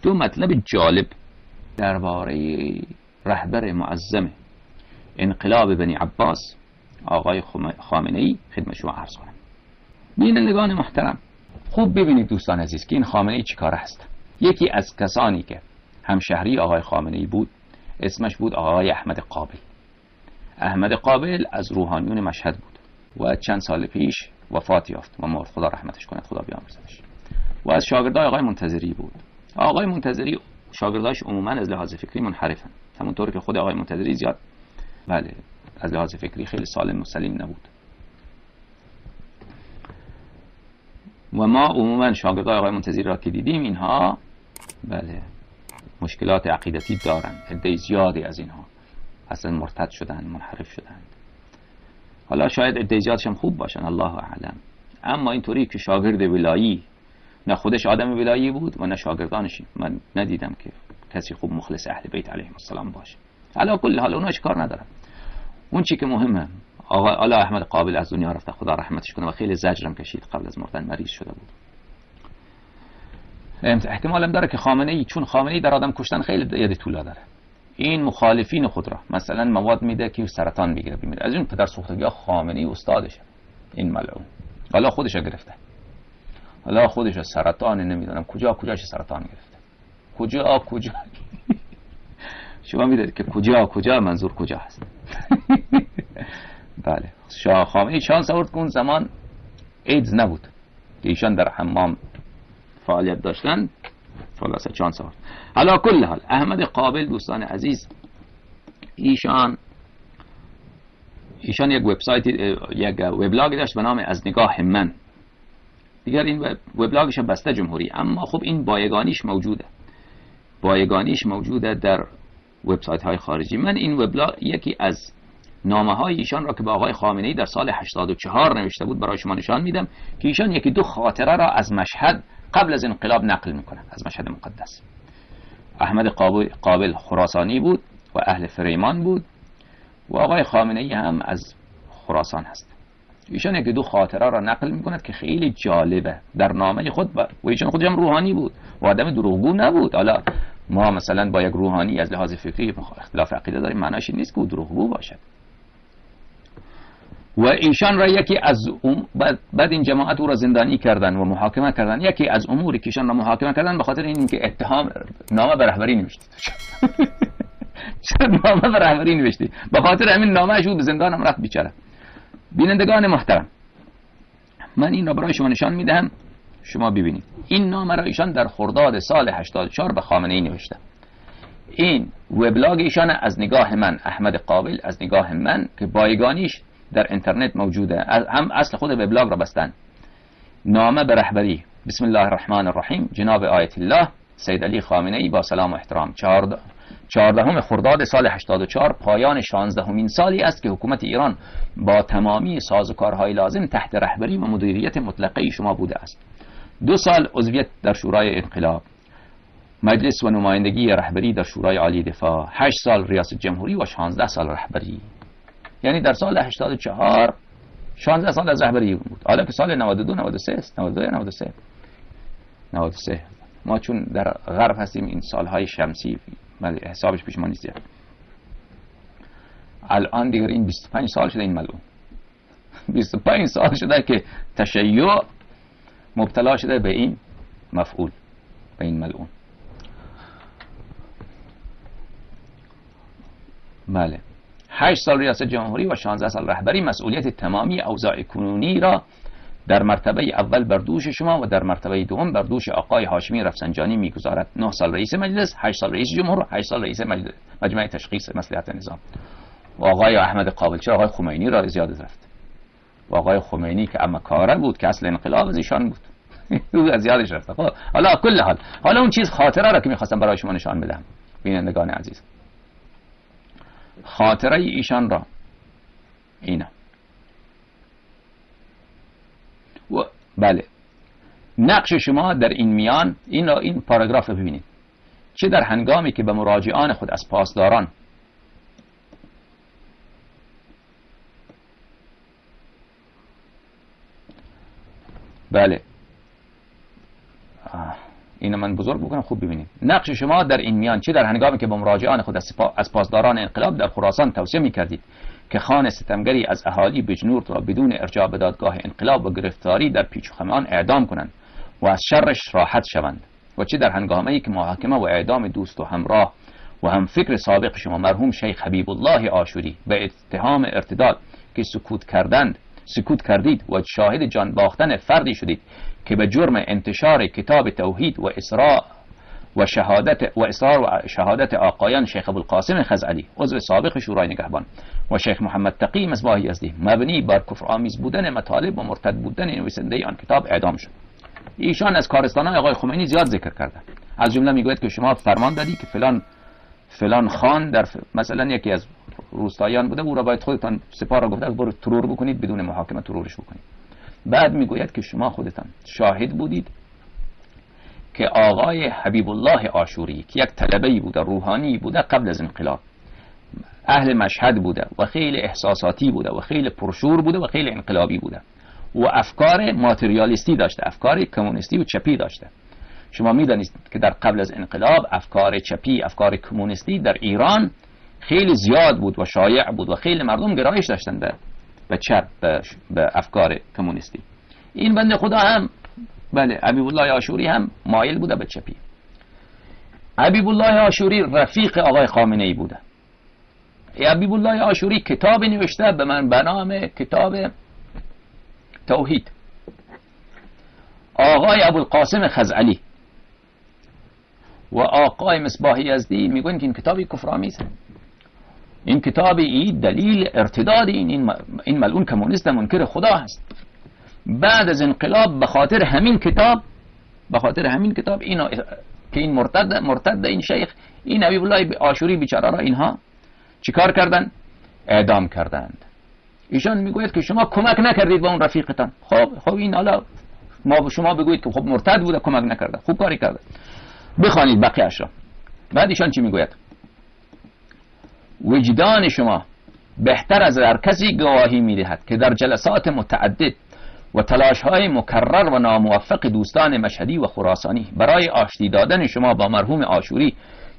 دو مطلب جالب درباره رهبر معظم انقلاب بنی عباس آقای خامنه‌ای خدمت شما عرض کنم. بینندگان محترم، خوب ببینید دوستان عزیز که این خامنه‌ای چیکاره هست. یکی از کسانی که همشهری آقای خامنه‌ای بود اسمش بود آقای احمد قابل. احمد قابل از روحانیون مشهد بود و چند سال پیش وفات یافت و مرد، خدا رحمتش کند، خدا بیامرزدش. و از شاگردای آقای منتظری بود. آقای منتظری شاگرداش عموما از لحاظ فکری منحرفن، همونطور که خود آقای منتظری زیاد بله از لحاظ فکری خیلی سالم و سلیم نبود. و ما عموما شاگردای آقای منتظری را که دیدیم اینها بله مشکلات عقیدتی دارن. عده زیادی از اینها اصلا مرتد شدن، منحرف شدن. حالا شاید عده زیادش هم خوب باشن، الله اعلم، اما اینطوری که شاگرد ولایی نه خودش آدم ولایی بود و نه شاگردانش، من ندیدم که کسی خوب مخلص اهل بیت علیهم السلام باشه. علی کل حال اوناش کار ندارم. اون چی که مهمه آقا احمد قابل از دنیا رفته، خدا رحمتش کنه، و خیلی زجرم کشید، قبل از مردن مریض شده بود. احتمالم داره که خامنه‌ای، چون خامنه‌ای در آدم کشتن خیلی ید طولا داره، این مخالفین خود را مثلا مواد میده که سرطان بگیره بیمیره. از این پدر سوختگی خامنه‌ای استادشه این ملعون. حالا خودش گرفته، حالا خودش سرطان، نمیدونم کجاش سرطان گرفته، کجا شما میدونید که کجا منظور کجا هست. بله شاه خامنه‌ای شانس آورد که اون زمان ایدز نبود که ایشان در حمام فعالیت داشتن، خلاصه شانس آورد. حالا کل حال احمد قابل دوستان عزیز، ایشان یک وبسایت، یک وبلاگ داشت به نام از نگاه من. دیگر این وبلاگش بسته جمهوری، اما خب این بایگانیش موجوده در وبسایت های خارجی. من این وبلاگ یکی از نامه های ایشان را که با آقای خامنه‌ای در سال 84 نوشته بود برای شما نشان میدم که ایشان یکی دو خاطره را از مشهد قبل از انقلاب نقل میکنه، از مشهد مقدس. احمد قابل خراسانی بود و اهل فریمان بود و آقای خامنه‌ای هم از خراسان هست. ایشان یکی دو خاطره را نقل میکند که خیلی جالبه در نامه خود و ایشان خودش هم روحانی بود و آدم دروغگو نبود. حالا ما مثلا با یک روحانی از لحاظ فکری اختلاف عقیده داریم، معناش این نیست که او دروغگو باشد. و ایشان را یکی از بعد این جماعت او را زندانی کردن و محاکمه کردن. یکی از اموری که ایشان را محاکمه کردن به خاطر این که اتهام نامه به رهبری نوشته. چرا نامه به رهبری نوشتی؟ به خاطر همین نامه‌اش او به زندان هم رفت بیچاره. بینندگان محترم، من این را برای شما نشان میدهم، شما ببینید. این نامه را ایشان در خرداد سال 84 به خامنه‌ای نوشته. این وبلاگ ایشان از نگاه من، احمد قابل از نگاه من، که بایگانیش در اینترنت موجوده، هم اصل خود وبلاگ را بستن. نامه به رهبری. بسم الله الرحمن الرحیم. جناب آیت الله سید علی خامنه‌ای با سلام و احترام. 14 خرداد سال 84 پایان 16مین سالی است که حکومت ایران با تمامی سازوکارهای لازم تحت رهبری و مدیریت مطلقه شما بوده است. 2 سال عضویت در شورای انقلاب، مجلس و نمایندگی رهبری در شورای عالی دفاع، 8 سال ریاست جمهوری و 16 سال رهبری. یعنی در سال 84 16 سال از رهبری بود. حالا که سال 92 93 است، 93 ما چون در غرب هستیم این سالهای شمسی حسابش پیش ما نیست. الان دیگر این 25 سال شده این ملعون. 25 سال شده که تشیع مبتلا شده به این مفعول، به این ملعون. بله 8 سال ریاست جمهوری و 16 سال رهبری. مسئولیت تمامی اوضاع کنونی را در مرتبه اول بر دوش شما و در مرتبه دوم بر دوش آقای هاشمی رفسنجانی میگذارد. 9 سال رئیس مجلس، 8 سال رئیس جمهور و 8 سال رئیس مجمع تشخیص مصلحت نظام. و آقای احمد قابل، چرا آقای خمینی را زیاد رفت؟ و آقای خمینی که اما کاره بود که اصل انقلاب از ایشان بود. او از یادش رفت. خب حالا کل حالا اون چیز خاطره را که می‌خواستم برای شما نشان بدم بینندگان عزیز، خاطره ایشان را اینا. و بله نقش شما در این میان، این پاراگراف رو ببینید. چه در هنگامی که به مراجعان خود از پاسداران بله اینو من بزرگ بکنم خوب ببینید. نقش شما در این میان، چه در هنگامی که با مراجعان خود از پاسداران انقلاب در خراسان توصیه می‌کردید که خان ستمگری از اهالی بجنورد را بدون ارجاع به دادگاه انقلاب و گرفتاری در پیچ و خم اعدام کنند و از شرش راحت شوند، و چه در هنگامی که محاکمه و اعدام دوست و همراه و هم فکر سابق شما مرحوم شیخ حبیب الله عاشوری به اتهام ارتداد که سکوت کردید و شاهد جان باختن فردی شدید که به جرم انتشار کتاب توحید و اصرار و شهادت آقایان شیخ ابوالقاسم خزعلی عضو سابق شورای نگهبان و شیخ محمد تقی مصباح یزدی مبنی بر کفر آمیز بودن مطالب و مرتد بودن نویسنده آن کتاب اعدام شد. ایشان از کارستانان آقای خمینی زیاد ذکر کرده. از جمله میگوید که شما فرمان دادی که فلان خان در مثلا یکی از روستایان بوده، او را باید خودتان سپاه را گفته برو ترور بکنید، بدون محاکمه ترورش بکنید. بعد میگوید که شما خودتان شاهد بودید که آقای حبیب الله عاشوری که یک طلبه‌ای بوده، روحانی بوده، قبل از انقلاب اهل مشهد بوده و خیلی احساساتی بوده و خیلی پرشور بوده و خیلی انقلابی بوده و افکار ماتریالیستی داشته، افکار کمونیستی و چپی داشته. شما میدانید که در قبل از انقلاب افکار چپی، افکار کمونیستی در ایران خیلی زیاد بود و شایع بود و خیلی مردم گرایش داشتن به چپ، به افکار کمونیستی. این بنده خدا هم بله حبیب الله عاشوری هم مایل بوده به چپی. حبیب الله عاشوری رفیق آقای خامنه ای بوده. حبیب الله عاشوری کتاب نوشته به نام کتاب توحید. آقای ابوالقاسم خزعلی و آقای مصباح یزدی میگن که این کتابی کفرآمیزه. این کتابی دلیل ارتداد این ملعون کمونیست منکر خدا هست. بعد از انقلاب به خاطر همین کتاب اینو که این مرتد این شیخ، این حبیب الله عاشوری بیچاره را اینها چیکار کردن؟ اعدام کردند. ایشان میگوید که شما کمک نکردید به اون رفیقتان. خب این حالا شما بگویید که خب مرتد بوده کمک نکرده، خوب کاری کرده. بخوانید بقیه‌اش را. بعد ایشان چی میگوید؟ وجدان شما بهتر از هر کسی گواهی میدهد که در جلسات متعدد و تلاش‌های مکرر و ناموفق دوستان مشهدی و خراسانی برای آشتی دادن شما با مرحوم عاشوری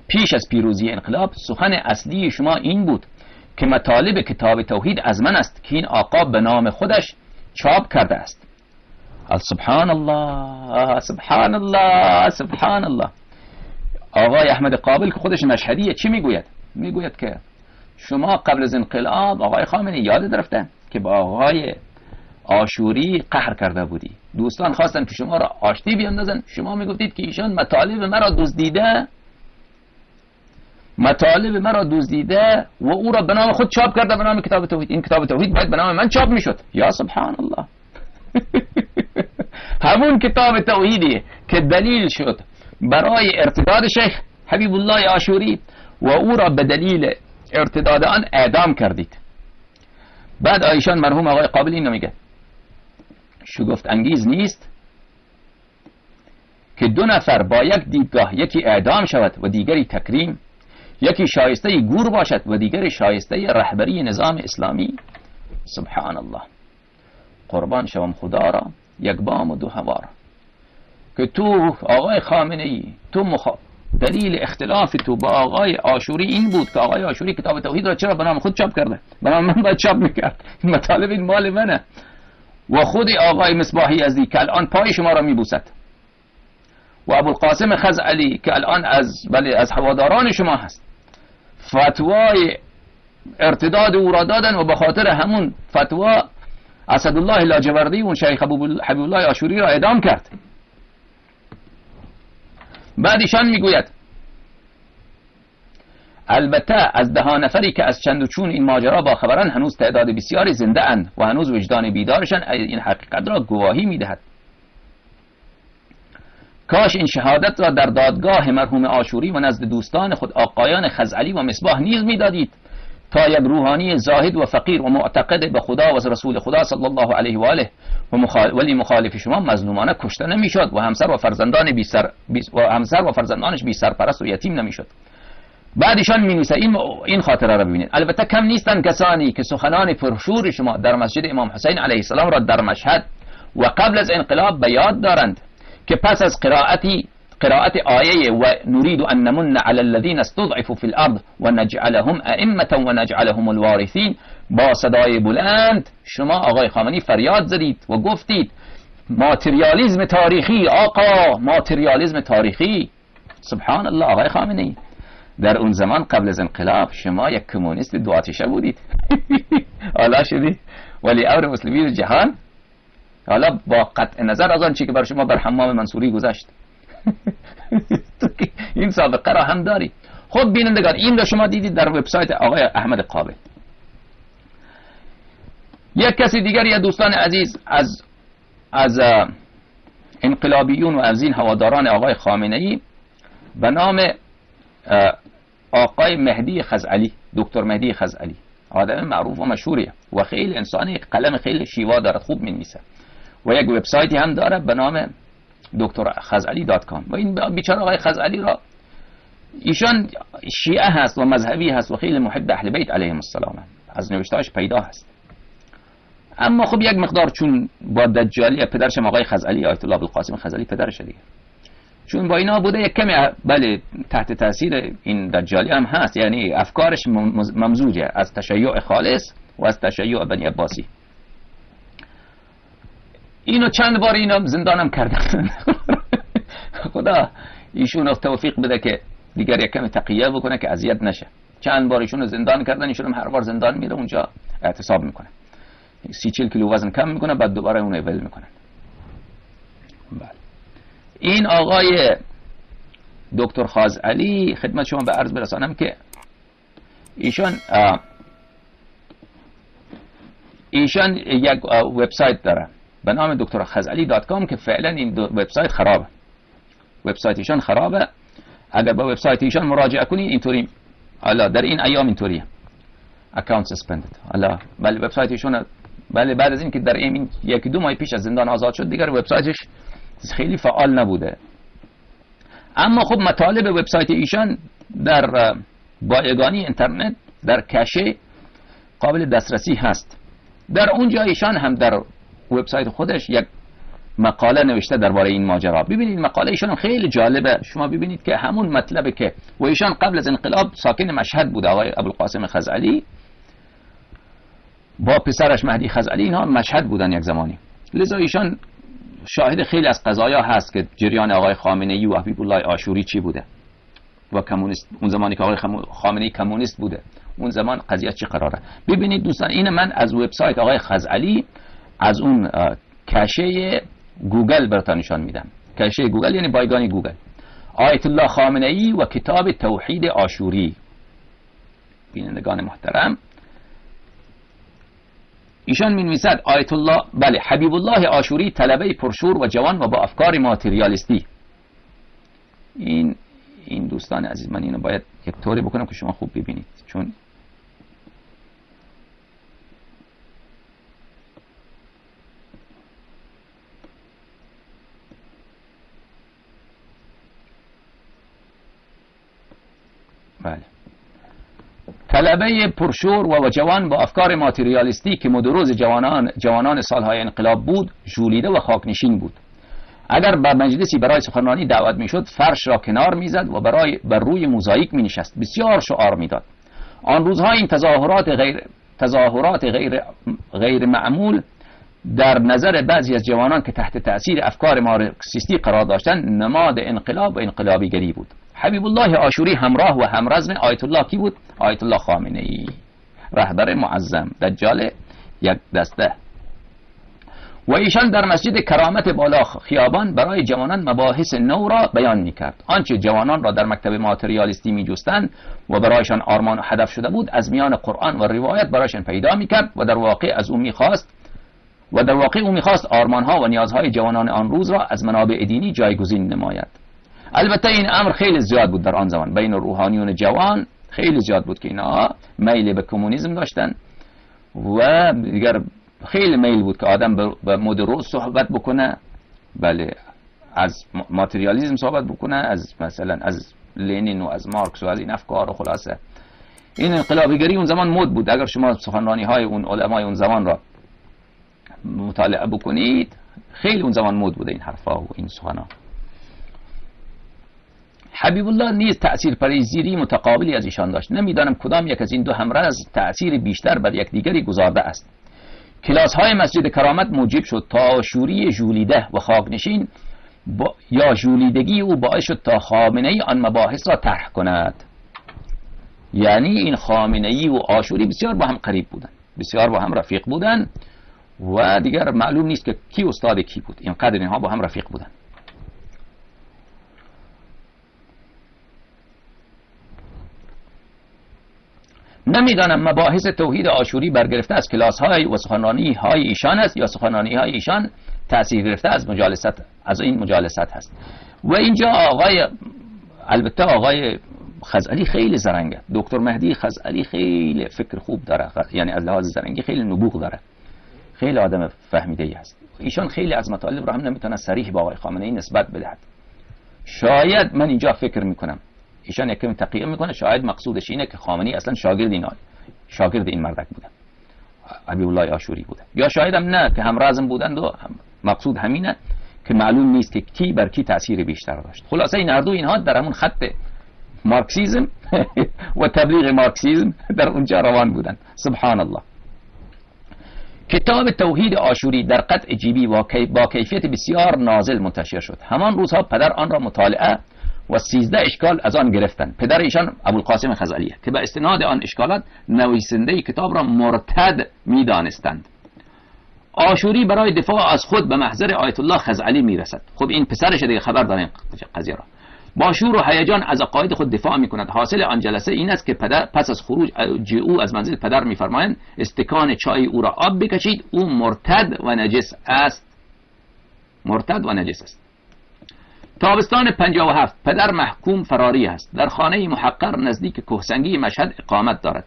پیش از پیروزی انقلاب، سخن اصلی شما این بود که مطالب کتاب توحید از من است که این آقا به نام خودش چاپ کرده است. سبحان الله سبحان الله سبحان الله. آقای احمد قابل که خودش مشهدیه چی میگوید؟ میگوید که شما قبل از انقلاب آقای خامنه‌ای یاد رفته که با آقای عاشوری قهر کرده بودی، دوستان خواستن که شما را آشتی بیاندازن، شما میگفتید که ایشان مطالب مرا دزدیده و او را به نام خود چاپ کرده به نام کتاب توحید. این کتاب توحید باید به نام من چاپ میشد. یا سبحان الله. همون کتاب توحیدی که دلیل شد برای ارتداد شیخ حبیب الله عاشوری و او را به دلیل ارتداد آن اعدام کردید. بعد ایشان مرحوم آقای قابل اینو میگه شگفت انگیز نیست که دو نفر با یک دیدگاه، یکی اعدام شود و دیگری تکریم، یکی شایسته گور باشد و دیگری شایسته رهبری نظام اسلامی. سبحان الله. قربان شوم خدا را یک بام و دو هوا را که تو آقای خامنه ای دلیل اختلاف تو با آقای عاشوری این بود که آقای عاشوری کتاب توحید را چرا به نام خود چاپ کرده؟ به نام من باید چاپ میکرد. این مطالب این مال منه. و خود آقای مصباح یزدی که الان پای شما را میبوسد و ابوالقاسم خزعلی که الان از هواداران شما هست، فتوای ارتداد او را دادن و به خاطر همون فتوا اسدالله لاجوردی و شیخ حبیب الله عاشوری را اعدام کرد. بعدشان میگوید البته از 10 نفری که از چند و چون این ماجرا با خبران هنوز تعداد بسیاری زنده اند و هنوز وجدان بیدارشان این حقیقت را گواهی میدهد. کاش این شهادت را در دادگاه مرحوم عاشوری و نزد دوستان خود آقایان خزعلی و مصباح نیز میدادید تا یک روحانی زاهد و فقیر و معتقد به خدا و رسول خدا صلی الله علیه و آله ولی مخالف شما مظلومانه کشته نمیشد و همسر و فرزندانش بی سرپرست و یتیم نمیشد. بعدشان مینویسه این خاطره را ببینید. البته کم نیستند کسانی که سخنان پرشور شما در مسجد امام حسین علیه السلام را در مشهد و قبل از انقلاب به یاد دارند که پس از قرائتی قرائت آیه و نريد ان نمن على الذين استضعفوا في الارض و نجعلهم ائمه و نجعلهم الوارثین، با صدای بلند شما آقای خامنه‌ای فریاد زدید و گفتید ماتریالیسم تاریخی، آقا ماتریالیسم تاریخی. سبحان الله آقای خامنه‌ای، در اون زمان قبل از انقلاب شما یک کمونیست دو آتیشه بودید. حالا شدید ولی امر مسلمین جهان. حالا با قطع نظر از آن چی که بر شما بر حمام منصوری گذشت. این سابقه را هم داری. خب بینندگان، این را شما دیدید در وبسایت آقای احمد قابل. یک کسی دیگر یا دوستان عزیز از انقلابیون و از این هواداران آقای خامنه‌ای به نام آقای مهدی خزعلی، دکتر مهدی خزعلی، آدم معروف و مشهوریه و خیلی انسانی قلم خیلی شیوا داره، خوب می‌نویسه و یک وبسایتی هم داره به نام drkhazali.com. و این بیچاره آقای خزعلی را، ایشان شیعه هست و مذهبی هست و خیلی محب اهل بیت علیهم السلام، از نوشتهاش پیدا هست. اما خب یک مقدار چون با دجالی پدرش آقای خزعلی، آیت الله ابوالقاسم خزعلی پدرش دیگه، چون با اینا بوده یک کمی بله تحت تاثیر این دجالی هم هست، یعنی افکارش ممزوجه از تشیع خالص و از تشیع بنی عباسی. اینو چند بار اینا زندانم کردن. خدا ایشون توفیق بده که دیگر یک کمی تقیه بکنه که اذیت نشه. چند بار ایشونو زندان کردن، ایشون هر بار زندان میره اونجا اعتصاب میکنه، 30-40 کیلو وزن کم میکنه، بعد دوباره اون اول میکنه. بله. این آقای دکتر خازعلی خدمت شما به عرض برسانم که ایشان یک وبسایت داره به نام drkhazali.com که فعلا این وبسایت خرابه. وبسایت ایشان خرابه. اگر با وبسایت ایشان مراجعه کنید اینطوری، حالا در این ایام اینطوریه، اکانت سسپندد. حالا بله وبسایت ایشون بله بعد از این که در این یک دو ماه پیش از زندان آزاد شد دیگر وبسایتش خیلی فعال نبوده. اما خب مطالب وبسایت ایشان در بایگانی اینترنت در کشه قابل دسترسی هست. در اونجا ایشان هم در وبسایت خودش یک مقاله نوشته درباره این ماجرا. ببینید مقاله ایشان خیلی جالبه. شما ببینید که همون مطلبه که و ایشان قبل از انقلاب ساکن مشهد بود، آقای ابوالقاسم خزعلی با پسرش مهدی خزعلی، اینها مشهد بودن یک زمانی. لذا ایشان شاهد خیلی از قضایا هست که جریان آقای خامنه‌ای و حبیب الله عاشوری چی بوده و کمونیست، اون زمانی که آقای خامنه‌ای کمونیست بوده اون زمان قضیه چی قراره. ببینید دوستان، این من از وبسایت آقای خزعلی از اون کشه گوگل براتون نشان میدم. کشه گوگل یعنی بایگانی گوگل. آیت الله خامنه‌ای و کتاب توحید عاشوری. بینندگان محترم، ایشان می‌نویسد آیت الله بله حبیب الله عاشوری طلبه پرشور و جوان و با افکار ماتریالیستی. این دوستان عزیز، من اینو باید یک طوری بکنم که شما خوب ببینید، چون بله طلبه پرشور و جوان با افکار ماتریالیستی که مدروز جوانان سالهای انقلاب بود، ژولیده و خاکنشین بود. اگر به مجلسی برای سخنرانی دعوت میشد فرش را کنار میزد و بر روی موزاییک می نشست. بسیار شعار میداد. آن روزها این تظاهرات غیر معمول در نظر بعضی از جوانان که تحت تأثیر افکار مارکسیستی قرار داشتند نماد انقلاب و انقلابیگری بود. حبیب الله عاشوری همراه و همرزم آیت الله کی بود؟ آیت الله خامنه‌ای، رهبر معظم دجال یک دسته. و ایشان در مسجد کرامت بالا خیابان برای جوانان مباحث نو را بیان میکرد. آنچه جوانان را در مکتب ماتریالیستی میجستند و برایشان آرمان و هدف شده بود از میان قرآن و روایت برایشان پیدا میکرد و در واقع او میخواست آرمانها و نیازهای جوانان آن روز را از منابع دینی جایگزین نماید. البته این امر خیلی زیاد بود در آن زمان بین روحانیون جوان، خیلی زیاد بود که اینا میل به کمونیسم داشتن و دیگر خیلی میل بود که آدم به مد روز صحبت بکنه، بله از ماتریالیسم صحبت بکنه، از مثلا از لنین و از مارکس و از این افکار و خلاصه این انقلابیگری اون زمان مد بود. اگر شما سخنرانی های اون علمای اون زمان را مطالعه بکنید خیلی اون زمان مد بوده این حرفا و این سخنا. حبیب الله نیز تأثیر پذیری متقابلی از ایشان داشت. نمیدانم کدام یک از این دو همراه تأثیر بیشتر بر یکدیگری گذارده است. کلاس های مسجد کرامت موجب شد تا شوری ژولیده و خاکنشین یا ژولیدگی او باعث شد تا خامنه‌ای آن مباحث را طرح کند. یعنی این خامنه‌ای و آشوری بسیار با هم قریب بودن، بسیار با هم رفیق بودن و دیگر معلوم نیست که کی استاد کی بود، اینقدر اینها با هم رفیق بودن. نمیدانم مباحث توحید آشوری برگرفته از کلاس های و سخنرانی های ایشان است یا سخنرانی های ایشان تأثیر گرفته از این مجالست هست. و اینجا البته آقای خزعلی خیلی زرنگه، دکتر مهدی خزعلی خیلی فکر خوب داره، یعنی از لحاظ زرنگی خیلی نبوغ داره، خیلی آدم فهمیده است. ایشان خیلی از مطالب را هم نمیتونه صریح با آقای خامنه‌ای نسبت بدهد. شاید من اینجا فکر میکنم ایشان یکم تقیه میکنه، شاید مقصودش اینه که خامنه‌ای اصلا شاگرد این مردک بوده، حبیب الله آشوری بوده، یا شاید هم نه که همرازم بودند و مقصود همینه که معلوم نیست که کی بر کی تأثیر بیشتر داشت. خلاصه این هر دو اینها در همون خط مارکسیزم و تبلیغ مارکسیزم در اونجا روان بودند. سبحان الله. کتاب توحید آشوری در قطع جیبی با کیفیت بسیار نازل منتشر شد. همان روزها پدر آن را مطالعه و 13 اشکال از آن گرفتند. پدر ایشان ابوالقاسم خزعلیه که به استناد آن اشکالات نویسنده کتاب را مرتد می‌دانستند. آشوری برای دفاع از خود به محضر آیت الله خزعلی میرسد. خب این پسرش دیگه خبر داره این قضیه را. با شور و هیجان از عقاید خود دفاع می‌کند. حاصل آن جلسه این است که پدر پس از خروج او از منزل پدر می‌فرمایند استکان چای او را آب بکشید، او مرتد و نجس است. تابستان 57 پدر محکوم فراری است. در خانه محقر نزدیک کوهسنگی مشهد اقامت دارد.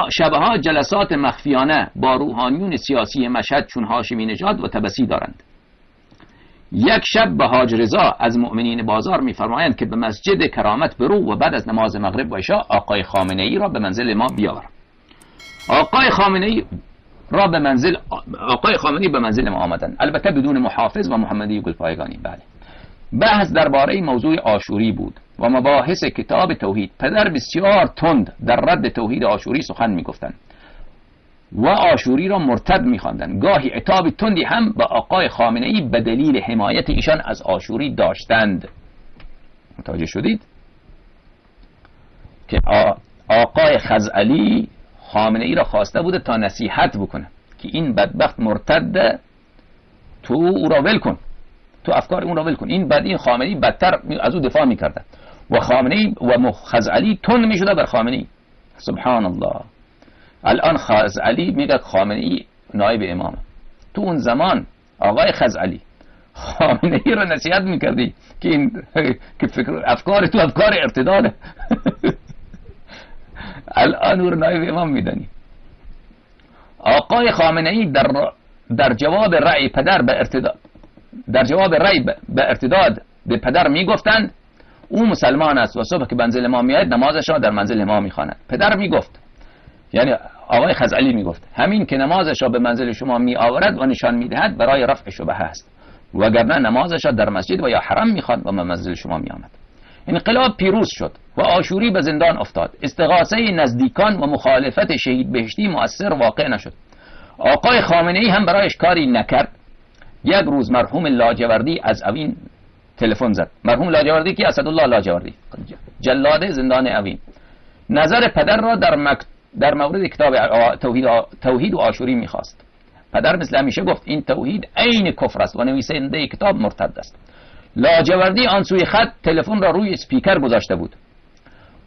شبها جلسات مخفیانه با روحانیون سیاسی مشهد چون هاشمی نژاد و طبسی دارند. یک شب به حاج رضا از مؤمنین بازار می‌فرمایند که به مسجد کرامت برو و بعد از نماز مغرب و عشاء آقای خامنه‌ای را به منزل ما بیاور. آقای خامنه‌ای به منزل ما آمدند، البته بدون محافظ و محمدی گلپایگانی. بله. بحث درباره موضوع آشوری بود و مباحث کتاب توحید. پدر بسیار تند در رد توحید آشوری سخن می‌گفتند و آشوری را مرتد می‌خواندند. گاهی عتاب تندی هم به آقای خامنه‌ای به دلیل حمایت ایشان از آشوری داشتند. متوجه شدید که آقای خزعلی خامنه‌ای را خواسته بوده تا نصیحت بکنه که این بدبخت مرتد، تو او را ول کن، تو افکار اون را ول کن. این خامنه‌ای بدتر از او دفاع می‌کرد و خامنه‌ای و خزعلی تند می‌شده بر خامنه‌ای. سبحان الله. الان خزعلی میگه خامنه‌ای نایب امامه. تو اون زمان آقای خزعلی خامنه‌ای را نصیحت می‌کردی که این که افکار تو افکار ارتداده. الان او را نایب امام میدانی. آقای خامنه‌ای در جواب رأی پدر به ارتداد به پدر میگفتند او مسلمان است و صبح که منزل ما میاد نمازش را در منزل ما میخواند. پدر میگفت، یعنی آقای خزعلی میگفت، همین که نمازش را به منزل شما می آورد و نشان میدهد برای رفع شبهه است، وگرنه نمازش را در مسجد و یا حرم میخواند و به منزل شما می آمد. انقلاب پیروز شد و آشوری به زندان افتاد. استغاثه نزدیکان و مخالفت شهید بهشتی مؤثر واقع نشد. آقای خامنه‌ای هم برایش کاری نکرد. یک روز مرحوم لاجوردی از اوین تلفن زد. مرحوم لاجوردی که اسدالله لاجوردی، جلاد زندان اوین، نظر پدر را در مورد کتاب توحید و آشوری میخواست. پدر مثل همیشه گفت این توحید عین کفر است و نویسنده کتاب مرتد است. لاجوردی آن سوی خط تلفن را روی اسپیکر گذاشته بود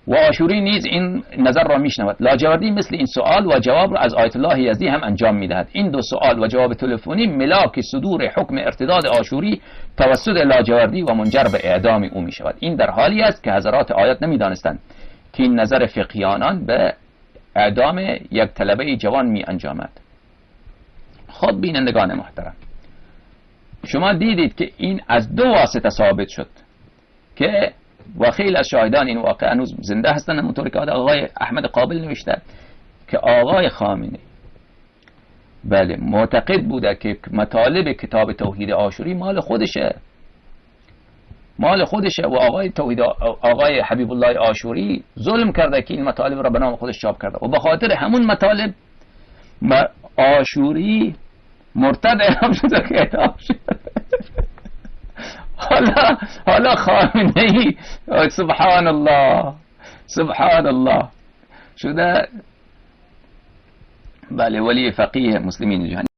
و آشوری نیز این نظر را میشنود. لاجوردی مثل این سوال و جواب را از آیت الله یزدی هم انجام میدهد. این دو سوال و جواب تلفنی ملاک صدور حکم ارتداد آشوری توسط لاجوردی و منجر به اعدام او میشود. این در حالی است که حضرات آیات نمیدانستند که این نظر فقیهانان به اعدام یک طلبه جوان می انجامد. خب بینندگان محترم، شما دیدید که این از دو واسطه ثابت شد که و خیلی از شاهدان این واقع هنوز زنده هستند، همونطور که آقای احمد قابل نوشته که آقای خامنه‌ای بله معتقد بوده که مطالب کتاب توحید آشوری مال خودشه، مال خودشه و آقای توحید آقای حبیب الله عاشوری ظلم کرده که این مطالب را به نام خودش چاپ کرده و به خاطر همون مطالب عاشوری مرتد اعلام شده که اعدام شد. حالا خامنه‌ای سبحان الله شده بله ولی فقیه مسلمین جهان.